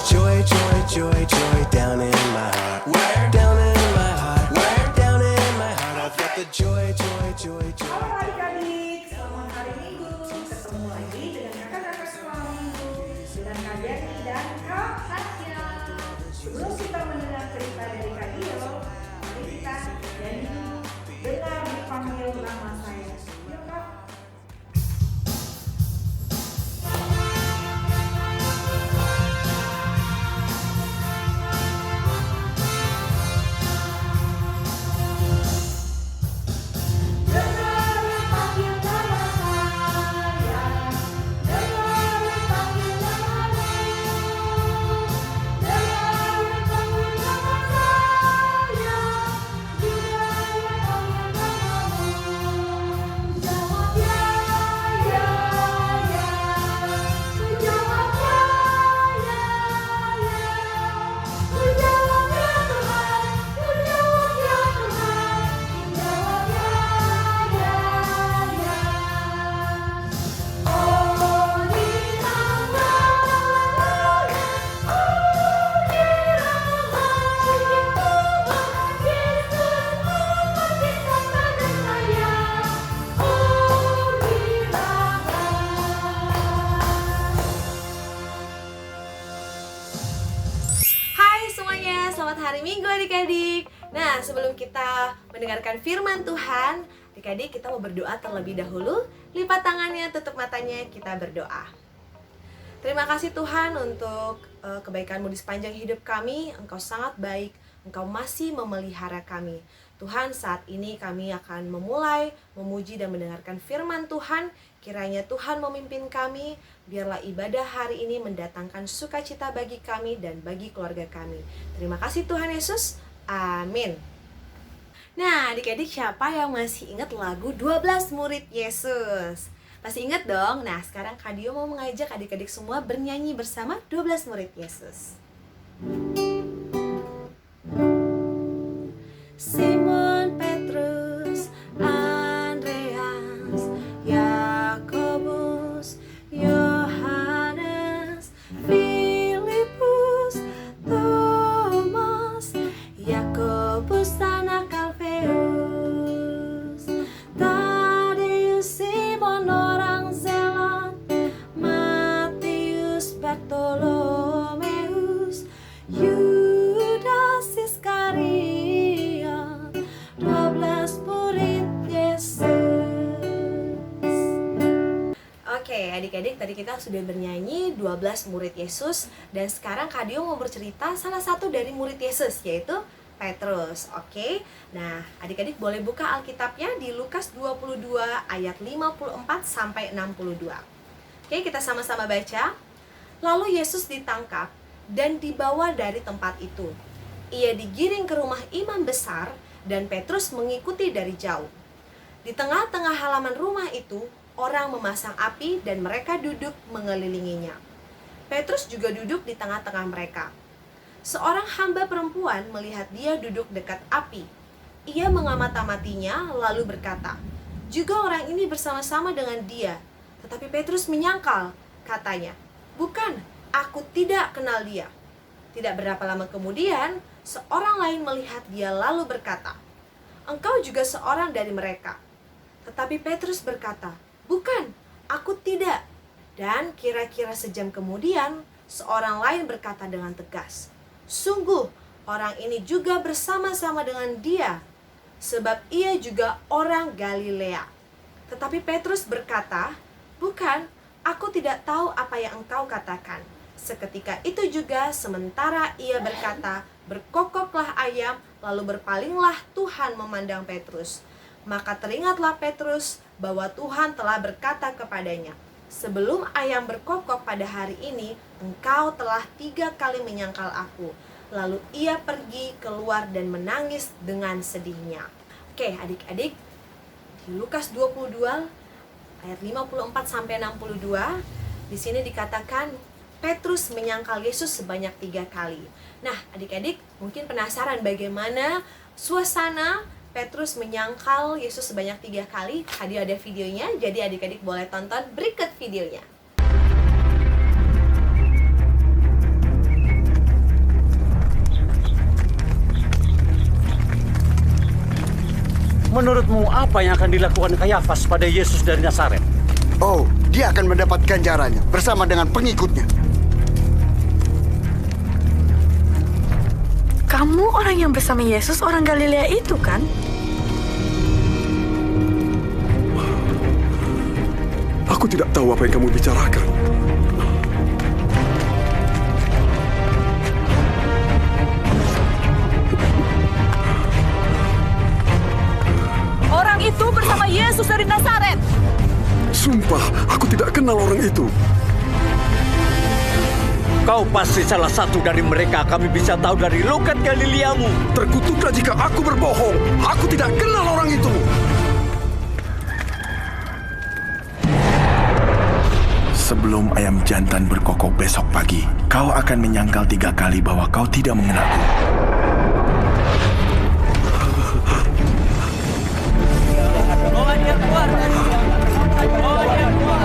joy, joy, joy, joy down in my heart. Where? Down in my heart. Where? Down in my heart. I've got the joy, joy, joy, joy. Halo adik-adik, selamat hari Minggu. Ketemu lagi dengan kakak-kakak semua Minggu, dengan Kak Dani dan Kak Tasya. Sebelum kita mendengar cerita dari Kak Dio, mari kita nyanyi dulu. Dengar dipanggil nama saya. Yuk Kak. Hai semuanya, selamat hari Minggu adik-adik. Nah, sebelum kita mendengarkan firman Tuhan, adik-adik kita mau berdoa terlebih dahulu. Lipat tangannya, tutup matanya, kita berdoa. Terima kasih Tuhan untuk kebaikan-Mu di sepanjang hidup kami. Engkau sangat baik, Engkau masih memelihara kami. Tuhan, saat ini kami akan memulai memuji dan mendengarkan firman Tuhan. Kiranya Tuhan memimpin kami, biarlah ibadah hari ini mendatangkan sukacita bagi kami dan bagi keluarga kami. Terima kasih Tuhan Yesus, amin. Nah, adik-adik siapa yang masih ingat lagu 12 Murid Yesus? Pasti ingat dong. Nah, sekarang Kak Dio mau mengajak adik-adik semua bernyanyi bersama 12 Murid Yesus. Simon Petrus, Andreas, Yakobus, Yohanes, Filipus, Thomas, Yakobus anak Alfeus, Tadeus, Simon orang Zelot, Matius, Bartolomeus, Yudas Iskariot, 12 murid Yesus. Oke, adik-adik, tadi kita sudah bernyanyi 12 murid Yesus. Dan sekarang Kak Dio mau bercerita salah satu dari murid Yesus, yaitu Petrus. Oke, nah adik-adik boleh buka Alkitabnya di Lukas 22 ayat 54 sampai 62. Oke, kita sama-sama baca. Lalu Yesus ditangkap dan dibawa dari tempat itu. Ia digiring ke rumah imam besar dan Petrus mengikuti dari jauh. Di tengah-tengah halaman rumah itu, orang memasang api dan mereka duduk mengelilinginya. Petrus juga duduk di tengah-tengah mereka. Seorang hamba perempuan melihat dia duduk dekat api. Ia mengamati-amatinya lalu berkata, "Juga orang ini bersama-sama dengan dia." Tetapi Petrus menyangkal, katanya, "Bukan, aku tidak kenal dia." Tidak berapa lama kemudian, seorang lain melihat dia lalu berkata, "Engkau juga seorang dari mereka." Tetapi Petrus berkata, "Bukan, aku tidak." Dan kira-kira sejam kemudian, seorang lain berkata dengan tegas, "Sungguh, orang ini juga bersama-sama dengan dia, sebab ia juga orang Galilea." Tetapi Petrus berkata, "Bukan, aku tidak tahu apa yang engkau katakan." Seketika itu juga, sementara ia berkata, berkokoklah ayam, lalu berpalinglah Tuhan memandang Petrus. Maka teringatlah Petrus bahwa Tuhan telah berkata kepadanya, "Sebelum ayam berkokok pada hari ini, engkau telah 3 kali menyangkal aku." Lalu ia pergi keluar dan menangis dengan sedihnya. Oke, adik-adik, di Lukas 22 ayat 54 sampai 62, di sini dikatakan Petrus menyangkal Yesus sebanyak 3 kali. Nah, adik-adik mungkin penasaran bagaimana suasana Petrus menyangkal Yesus sebanyak 3 kali. Tadi ada videonya, jadi adik-adik boleh tonton berikut videonya. Menurutmu apa yang akan dilakukan Kayafas pada Yesus dari Nazaret? Oh, dia akan mendapat ganjarannya bersama dengan pengikutnya. Kamu orang yang bersama Yesus, orang Galilea itu kan? Aku tidak tahu apa yang kamu bicarakan. Orang itu bersama Yesus dari Nazaret. Sumpah, aku tidak kenal orang itu. Kau pasti salah satu dari mereka. Kami bisa tahu dari logat Galileamu. Terkutuklah jika aku berbohong. Aku tidak kenal orang itu. Sebelum ayam jantan berkokok besok pagi, kau akan menyangkal 3 kali bahwa kau tidak mengenalku. Bawa dia keluar. Bawa dia keluar.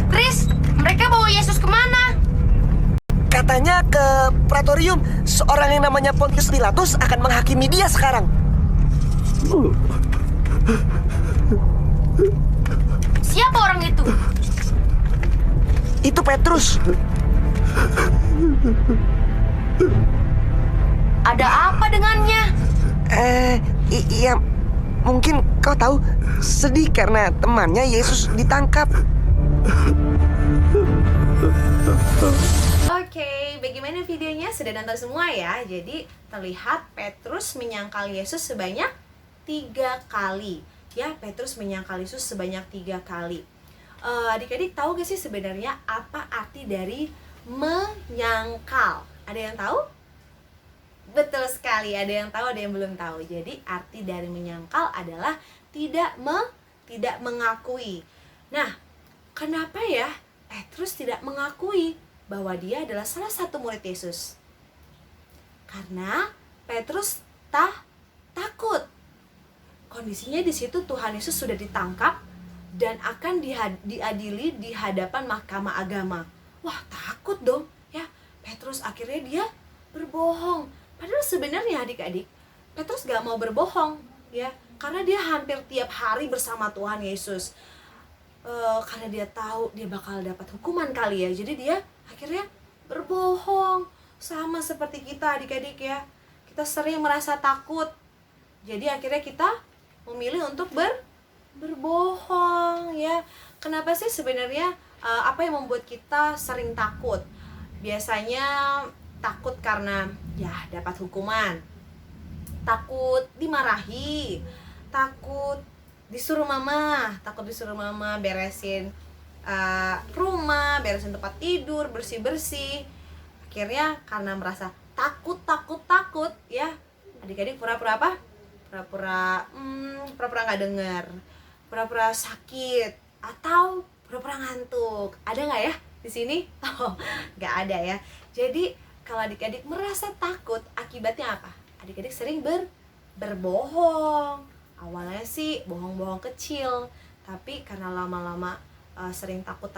Tris, mereka bawa Yesus kemana? Katanya ke Praetorium. Seorang yang namanya Pontius Pilatus akan menghakimi dia sekarang. Siapa orang itu? Itu Petrus. Ada apa dengannya? Iya, mungkin kau tahu, sedih karena temannya Yesus ditangkap. Oke, bagaimana videonya? Sudah nonton semua ya? Jadi terlihat Petrus menyangkal Yesus sebanyak 3 kali. Ya, Petrus menyangkal Yesus sebanyak 3 kali. Adik-adik tahu gak sih sebenarnya apa arti dari menyangkal? Ada yang tahu? Betul sekali, ada yang tahu, ada yang belum tahu. Jadi arti dari menyangkal adalah tidak mengakui. Nah, kenapa ya Petrus tidak mengakui bahwa dia adalah salah satu murid Yesus? Karena Petrus takut. Kondisinya di situ Tuhan Yesus sudah ditangkap dan akan diadili di hadapan mahkamah agama. Wah, takut dong ya. Petrus akhirnya dia berbohong. Padahal sebenarnya adik-adik, Petrus gak mau berbohong ya, karena dia hampir tiap hari bersama Tuhan Yesus. Karena dia tahu dia bakal dapat hukuman kali ya, jadi dia akhirnya berbohong. Sama seperti kita adik-adik ya, kita sering merasa takut, jadi akhirnya kita memilih untuk berbohong ya. Kenapa sih sebenarnya apa yang membuat kita sering takut? Biasanya takut karena ya dapat hukuman, takut dimarahi, takut disuruh mama beresin rumah, beresin tempat tidur, bersih-bersih. Akhirnya karena merasa takut ya, adik-adik pura-pura apa? Pura-pura nggak dengar, pura-pura sakit, atau pura-pura ngantuk. Ada nggak ya di sini? Oh, nggak ada ya. Jadi kalau adik-adik merasa takut, akibatnya apa? Adik-adik sering berbohong. Awalnya sih bohong-bohong kecil, tapi karena lama-lama sering takut,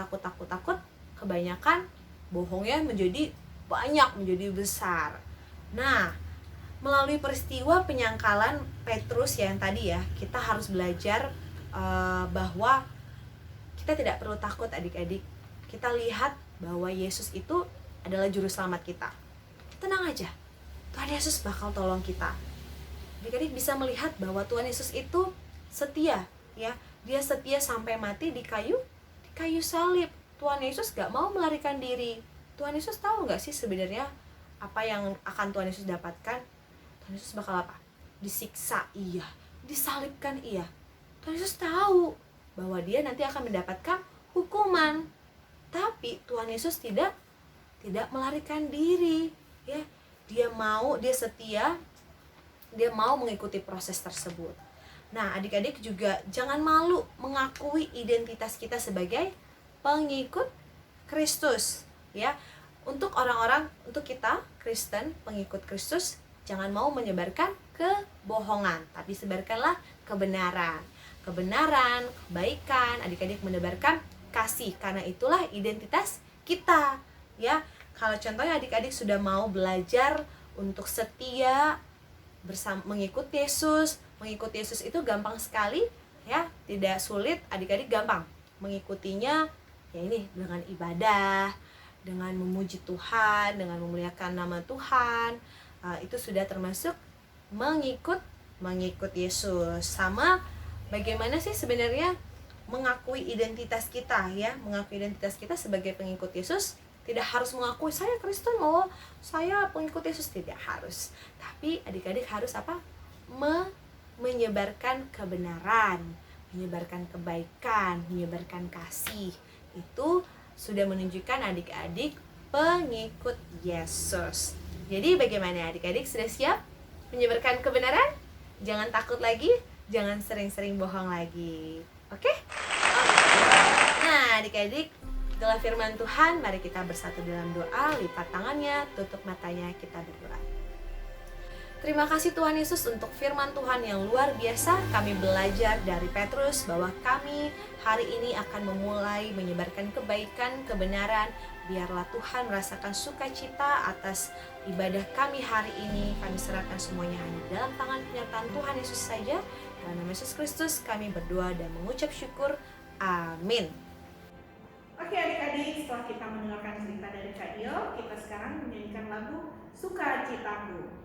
kebanyakan bohongnya menjadi banyak, menjadi besar. Nah, melalui peristiwa penyangkalan Petrus yang tadi ya, kita harus belajar bahwa kita tidak perlu takut adik-adik. Kita lihat bahwa Yesus itu adalah juru selamat kita. Tenang aja, Tuhan Yesus bakal tolong kita. Adik-adik bisa melihat bahwa Tuhan Yesus itu setia ya. Dia setia sampai mati di kayu salib. Tuhan Yesus gak mau melarikan diri. Tuhan Yesus tahu gak sih sebenarnya apa yang akan Tuhan Yesus dapatkan? Tuhan Yesus bakal apa? Disiksa, iya. Disalibkan, iya. Tuhan Yesus tahu bahwa dia nanti akan mendapatkan hukuman. Tapi Tuhan Yesus tidak melarikan diri ya. Dia setia, dia mau mengikuti proses tersebut. Nah, adik-adik juga jangan malu mengakui identitas kita sebagai pengikut Kristus ya. Untuk kita Kristen, pengikut Kristus, jangan mau menyebarkan kebohongan, tapi sebarkanlah kebenaran. Kebenaran, kebaikan, adik-adik menebarkan kasih, karena itulah identitas kita. Ya, kalau contohnya adik-adik sudah mau belajar untuk setia bersama mengikuti Yesus. Mengikuti Yesus itu gampang sekali, ya, tidak sulit, adik-adik gampang mengikutinya. Ya ini dengan ibadah, dengan memuji Tuhan, dengan memuliakan nama Tuhan, itu sudah termasuk mengikut Yesus. Sama bagaimana sih sebenarnya mengakui identitas kita, ya, mengakui identitas kita sebagai pengikut Yesus. Tidak harus mengakui saya Kristen loh, saya pengikut Yesus, tidak harus. Tapi adik-adik harus apa? Menyebarkan kebenaran, menyebarkan kebaikan, menyebarkan kasih. Itu sudah menunjukkan adik-adik pengikut Yesus. Jadi bagaimana adik-adik, sudah siap menyebarkan kebenaran? Jangan takut lagi, jangan sering-sering bohong lagi. Oke? Nah adik-adik, setelah firman Tuhan, mari kita bersatu dalam doa. Lipat tangannya, tutup matanya, kita berdoa. Terima kasih Tuhan Yesus untuk firman Tuhan yang luar biasa. Kami belajar dari Petrus bahwa kami hari ini akan memulai menyebarkan kebaikan, kebenaran. Biarlah Tuhan merasakan sukacita atas ibadah kami hari ini. Kami serahkan semuanya hanya dalam tangan penyertaan Tuhan Yesus saja. Dalam nama Yesus Kristus kami berdoa dan mengucap syukur. Amin. Oke adik-adik, setelah kita mendengarkan cerita dari Kak Dio, kita sekarang menyanyikan lagu Sukacitaku.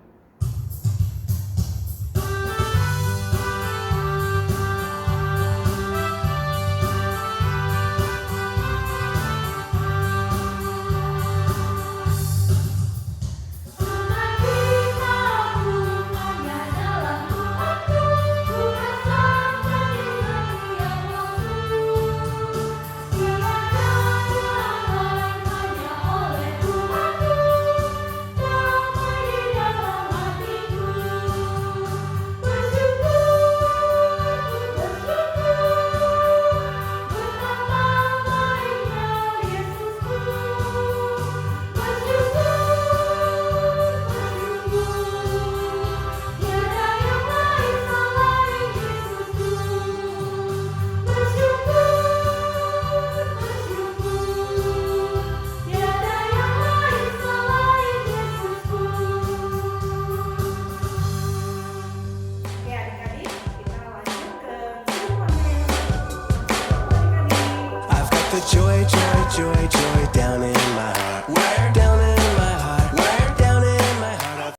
Joy, joy, joy, joy down in my heart.